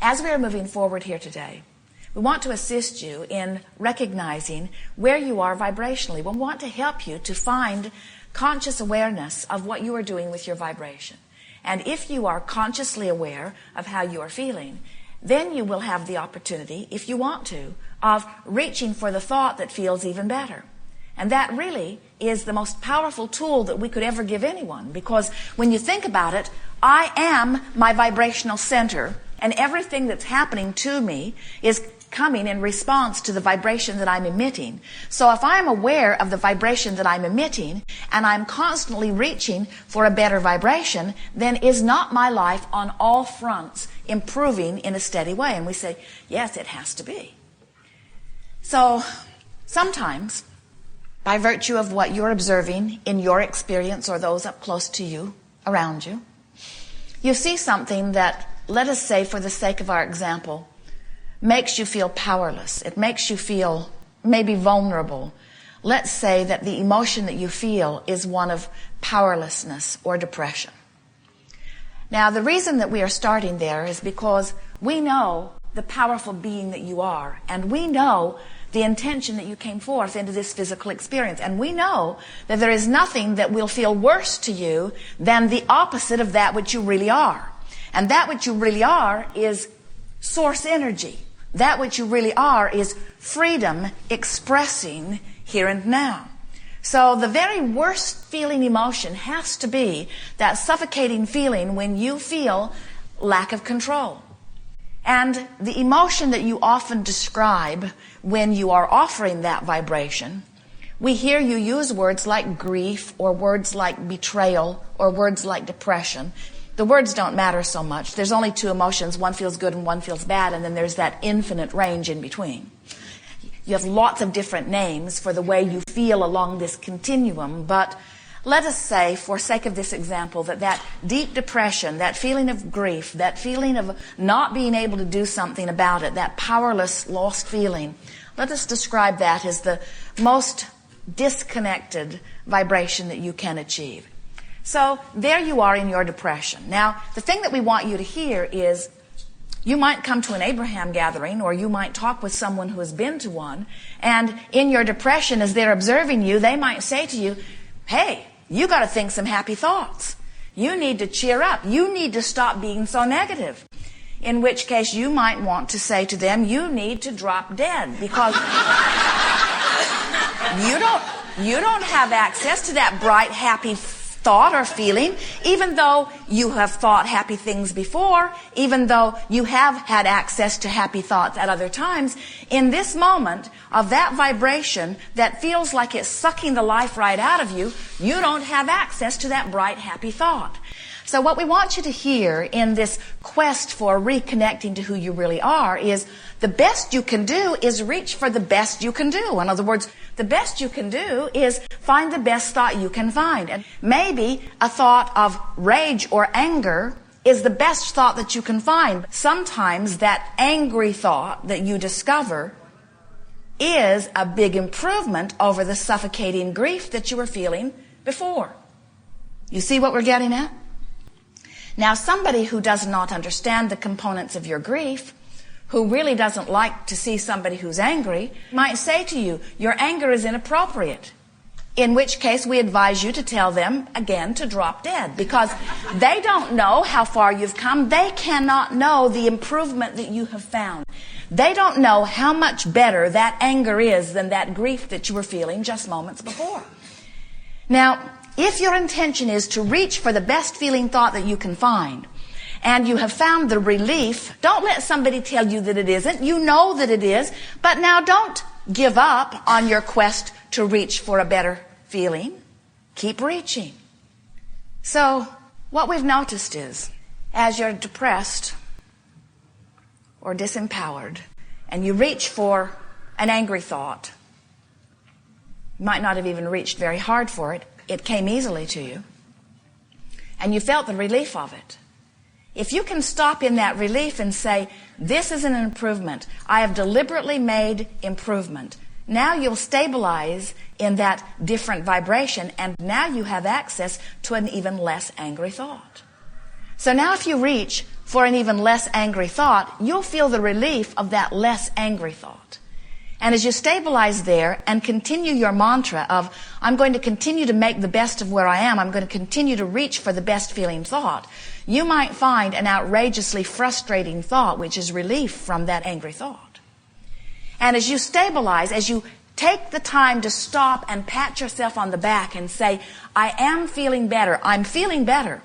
as we are moving forward here today, we want to assist you in recognizing where you are vibrationally. We want to help you to find conscious awareness of what you are doing with your vibration. And if you are consciously aware of how you are feeling, then you will have the opportunity, if you want to, of reaching for the thought that feels even better. And that really is the most powerful tool that we could ever give anyone, because when you think about it, I am my vibrational center, and everything that's happening to me is coming in response to the vibration that I'm emitting. So if I'm aware of the vibration that I'm emitting, and I'm constantly reaching for a better vibration, then is not my life on all fronts improving in a steady way? And we say, yes, it has to be. So sometimes, by virtue of what you're observing in your experience or those up close to you, around you, you see something that, let us say for the sake of our example, makes you feel powerless. It makes you feel maybe vulnerable. Let's say that the emotion that you feel is one of powerlessness or depression. Now, the reason that we are starting there is because we know the powerful being that you are, and we know the intention that you came forth into this physical experience. And we know that there is nothing that will feel worse to you than the opposite of that which you really are. And that which you really are is source energy. That which you really are is freedom expressing here and now. So the very worst feeling emotion has to be that suffocating feeling when you feel lack of control. And the emotion that you often describe when you are offering that vibration, we hear you use words like grief or words like betrayal or words like depression. The words don't matter so much. There's only two emotions. One feels good and one feels bad, and then there's that infinite range in between. You have lots of different names for the way you feel along this continuum, but let us say, for sake of this example, that deep depression, that feeling of grief, that feeling of not being able to do something about it, that powerless, lost feeling, let us describe that as the most disconnected vibration that you can achieve. So there you are in your depression. Now, the thing that we want you to hear is, you might come to an Abraham gathering, or you might talk with someone who has been to one, and in your depression, as they're observing you, they might say to you, hey, you got to think some happy thoughts. You need to cheer up. You need to stop being so negative. In which case you might want to say to them, you need to drop dead, because you don't have access to that bright, happy thought or feeling, even though you have thought happy things before, even though you have had access to happy thoughts at other times. In this moment of that vibration that feels like it's sucking the life right out of you, you don't have access to that bright, happy thought. So what we want you to hear in this quest for reconnecting to who you really are is, the best you can do is reach for the best you can do. In other words, the best you can do is find the best thought you can find. And maybe a thought of rage or anger is the best thought that you can find. Sometimes that angry thought that you discover is a big improvement over the suffocating grief that you were feeling before. You see what we're getting at? Now, somebody who does not understand the components of your grief, who really doesn't like to see somebody who's angry, might say to you, your anger is inappropriate. In which case, we advise you to tell them, again, to drop dead, because they don't know how far you've come. They cannot know the improvement that you have found. They don't know how much better that anger is than that grief that you were feeling just moments before. Now, if your intention is to reach for the best feeling thought that you can find, and you have found the relief, don't let somebody tell you that it isn't. You know that it is, but now don't give up on your quest to reach for a better feeling. Keep reaching. So, what we've noticed is, as you're depressed or disempowered, and you reach for an angry thought, you might not have even reached very hard for it. It came easily to you, and you felt the relief of it. If you can stop in that relief and say, this is an improvement, I have deliberately made improvement, now you'll stabilize in that different vibration, and now you have access to an even less angry thought. So now if you reach for an even less angry thought, you'll feel the relief of that less angry thought. And as you stabilize there and continue your mantra of, I'm going to continue to make the best of where I am, I'm going to continue to reach for the best feeling thought, you might find an outrageously frustrating thought, which is relief from that angry thought. And as you stabilize, as you take the time to stop and pat yourself on the back and say, I am feeling better, I'm feeling better.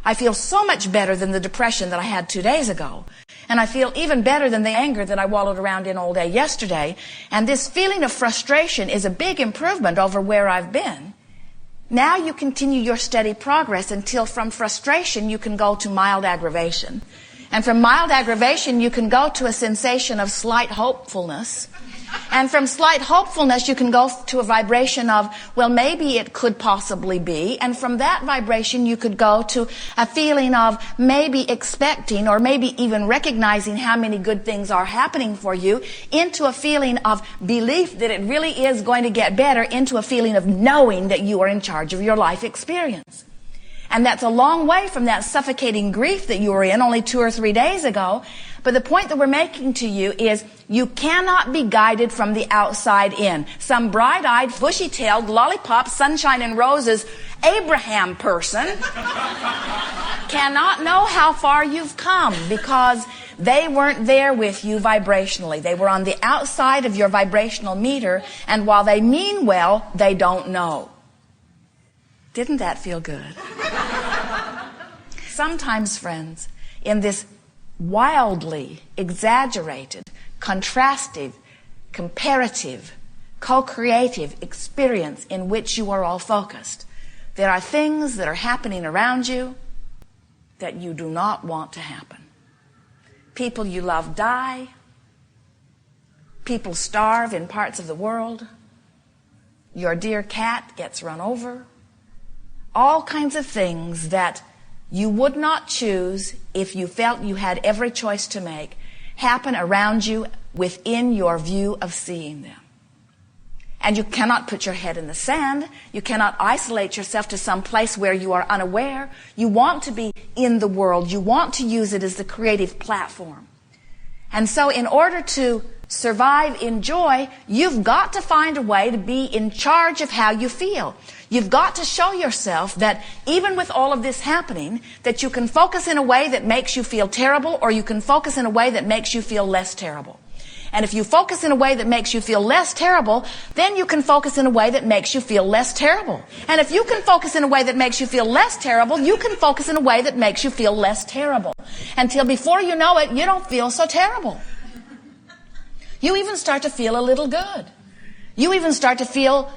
I feel so much better than the depression that I had 2 days ago. And I feel even better than the anger that I wallowed around in all day yesterday. And this feeling of frustration is a big improvement over where I've been. Now you continue your steady progress until from frustration you can go to mild aggravation. And from mild aggravation you can go to a sensation of slight hopefulness. And from slight hopefulness you can go to a vibration of, well, maybe it could possibly be. And from that vibration you could go to a feeling of maybe expecting or maybe even recognizing how many good things are happening for you, into a feeling of belief that it really is going to get better, into a feeling of knowing that you are in charge of your life experience. And that's a long way from that suffocating grief that you were in only 2 or 3 days ago. But the point that we're making to you is you cannot be guided from the outside in. Some bright-eyed, bushy-tailed, lollipop, sunshine and roses Abraham person cannot know how far you've come because they weren't there with you vibrationally. They were on the outside of your vibrational meter, and while they mean well, they don't know. Didn't that feel good? Sometimes, friends, in this wildly exaggerated, contrastive, comparative, co-creative experience in which you are all focused, there are things that are happening around you that you do not want to happen. People you love die. People starve in parts of the world. Your dear cat gets run over. All kinds of things that you would not choose if you felt you had every choice to make happen around you within your view of seeing them. And you cannot put your head in the sand. You cannot isolate yourself to some place where you are unaware. You want to be in the world. You want to use it as the creative platform. And so in order to survive in joy, you've got to find a way to be in charge of how you feel. You've got to show yourself that even with all of this happening, that you can focus in a way that makes you feel terrible, or you can focus in a way that makes you feel less terrible. And if you focus in a way that makes you feel less terrible, then you can focus in a way that makes you feel less terrible. And if you can focus in a way that makes you feel less terrible, you can focus in a way that makes you feel less terrible. Until before you know it, you don't feel so terrible. You even start to feel a little good. You even start to feel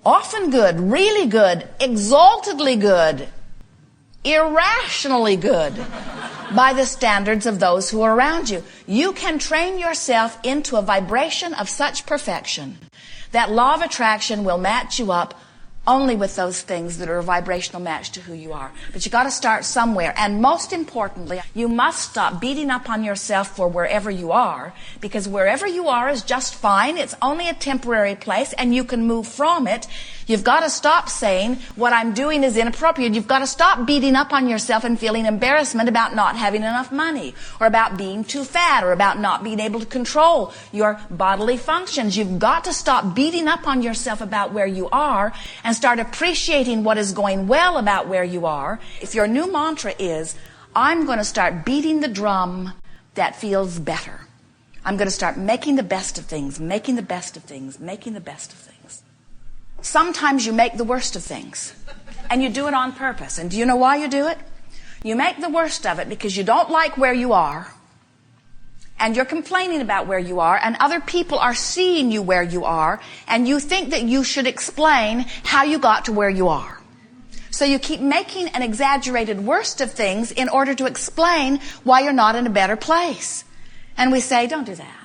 often good, really good, exaltedly good, irrationally good by the standards of those who are around you. You can train yourself into a vibration of such perfection that law of attraction will match you up only with those things that are a vibrational match to who you are. But you got to start somewhere. And most importantly, you must stop beating up on yourself for wherever you are, because wherever you are is just fine. It's only a temporary place and you can move from it. You've got to stop saying what I'm doing is inappropriate. You've got to stop beating up on yourself and feeling embarrassment about not having enough money, or about being too fat, or about not being able to control your bodily functions. You've got to stop beating up on yourself about where you are and start appreciating what is going well about where you are. If your new mantra is, I'm going to start beating the drum that feels better. I'm going to start making the best of things, making the best of things, making the best of things. Sometimes you make the worst of things, and you do it on purpose. And do you know why you do it? You make the worst of it because you don't like where you are, and you're complaining about where you are, and other people are seeing you where you are, and you think that you should explain how you got to where you are. So you keep making an exaggerated worst of things in order to explain why you're not in a better place. And we say, don't do that.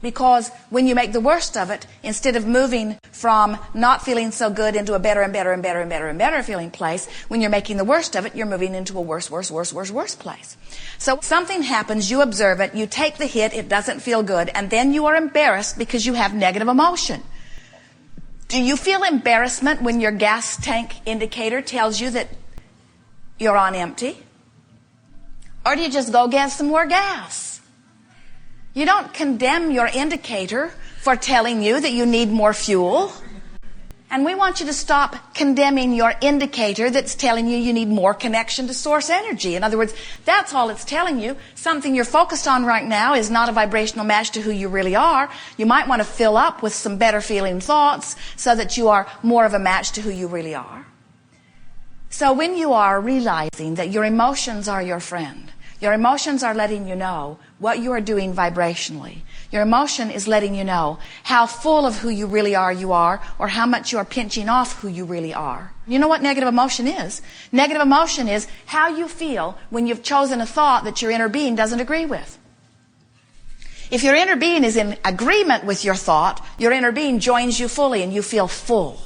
Because when you make the worst of it, instead of moving from not feeling so good into a better and better and better and better and better feeling place, when you're making the worst of it, you're moving into a worse place. So something happens, you observe it, you take the hit, it doesn't feel good, and then you are embarrassed because you have negative emotion. Do you feel embarrassment when your gas tank indicator tells you that you're on empty? Or do you just go get some more gas? You don't condemn your indicator for telling you that you need more fuel. And we want you to stop condemning your indicator that's telling you need more connection to source energy. In other words, that's all it's telling you. Something you're focused on right now is not a vibrational match to who you really are. You might want to fill up with some better feeling thoughts so that you are more of a match to who you really are. So when you are realizing that your emotions are your friend, your emotions are letting you know what you are doing vibrationally. Your emotion is letting you know how full of who you really are you are, or how much you are pinching off who you really are. You know what negative emotion is? Negative emotion is how you feel when you've chosen a thought that your inner being doesn't agree with. If your inner being is in agreement with your thought, your inner being joins you fully and you feel full.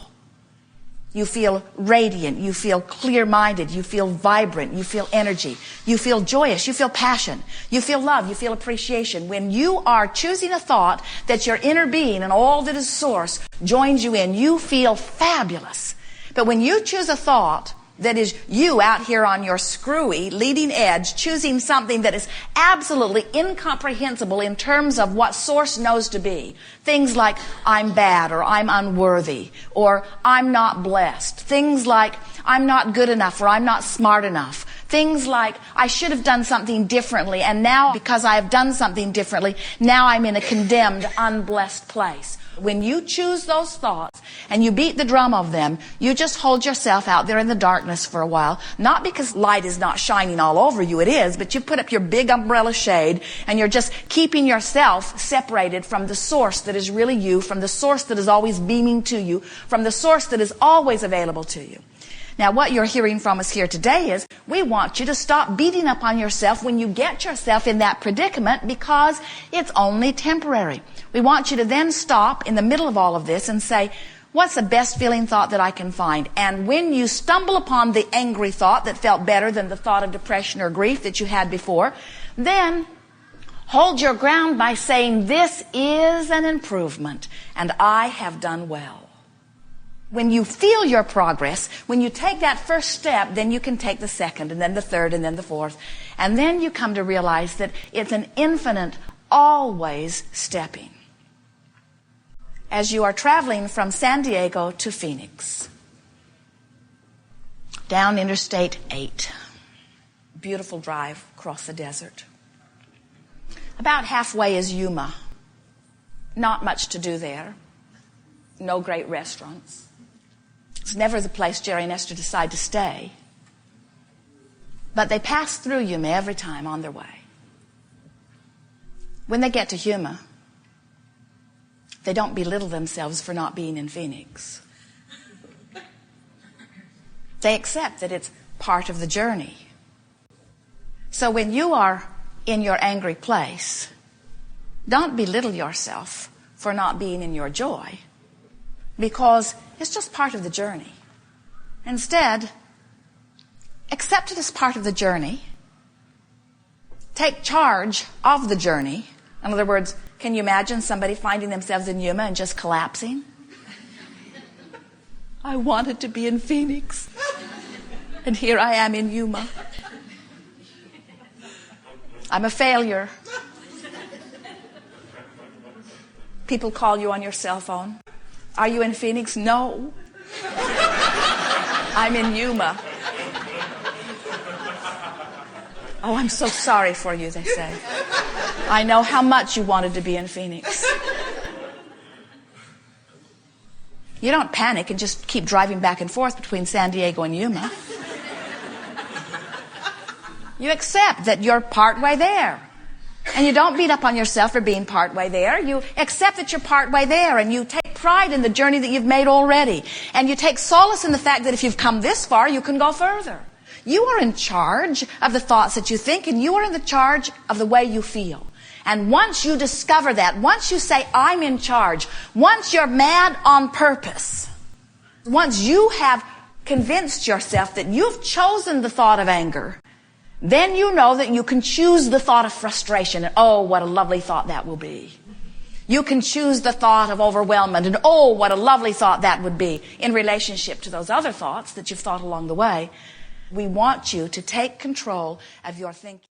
You feel radiant, you feel clear-minded, you feel vibrant, you feel energy, you feel joyous, you feel passion, you feel love, you feel appreciation. When you are choosing a thought that your inner being and all that is source joins you in, you feel fabulous. But when you choose a thought that is you out here on your screwy leading edge, choosing something that is absolutely incomprehensible in terms of what source knows to be. Things like, I'm bad, or I'm unworthy, or I'm not blessed. Things like, I'm not good enough, or I'm not smart enough. Things like, I should have done something differently, and now because I have done something differently, now I'm in a condemned, unblessed place. When you choose those thoughts and you beat the drum of them, you just hold yourself out there in the darkness for a while. Not because light is not shining all over you, it is, but you put up your big umbrella shade and you're just keeping yourself separated from the source that is really you, from the source that is always beaming to you, from the source that is always available to you. Now, what you're hearing from us here today is we want you to stop beating up on yourself when you get yourself in that predicament, because it's only temporary. We want you to then stop in the middle of all of this and say, what's the best feeling thought that I can find? And when you stumble upon the angry thought that felt better than the thought of depression or grief that you had before, then hold your ground by saying, this is an improvement and I have done well. When you feel your progress, when you take that first step, then you can take the second, and then the third, and then the fourth. And then you come to realize that it's an infinite, always stepping. As you are traveling from San Diego to Phoenix, down Interstate 8, beautiful drive across the desert. About halfway is Yuma. Not much to do there. No great restaurants. It's never the place Jerry and Esther decide to stay. But they pass through Yuma every time on their way. When they get to Yuma, they don't belittle themselves for not being in Phoenix. They accept that it's part of the journey. So when you are in your angry place, don't belittle yourself for not being in your joy, because it's just part of the journey. Instead, accept it as part of the journey. Take charge of the journey. In other words, can you imagine somebody finding themselves in Yuma and just collapsing? I wanted to be in Phoenix, and here I am in Yuma. I'm a failure. People call you on your cell phone. Are you in Phoenix? No. I'm in Yuma. Oh, I'm so sorry for you, they say. I know how much you wanted to be in Phoenix. You don't panic and just keep driving back and forth between San Diego and Yuma. You accept that you're partway there. And you don't beat up on yourself for being partway there. You accept that you're partway there, and you take pride in the journey that you've made already. And you take solace in the fact that if you've come this far, you can go further. You are in charge of the thoughts that you think, and you are in the charge of the way you feel. And once you discover that, once you say, I'm in charge, once you're mad on purpose, once you have convinced yourself that you've chosen the thought of anger, then you know that you can choose the thought of frustration. And oh, what a lovely thought that will be. You can choose the thought of overwhelmment. And oh, what a lovely thought that would be in relationship to those other thoughts that you've thought along the way. We want you to take control of your thinking.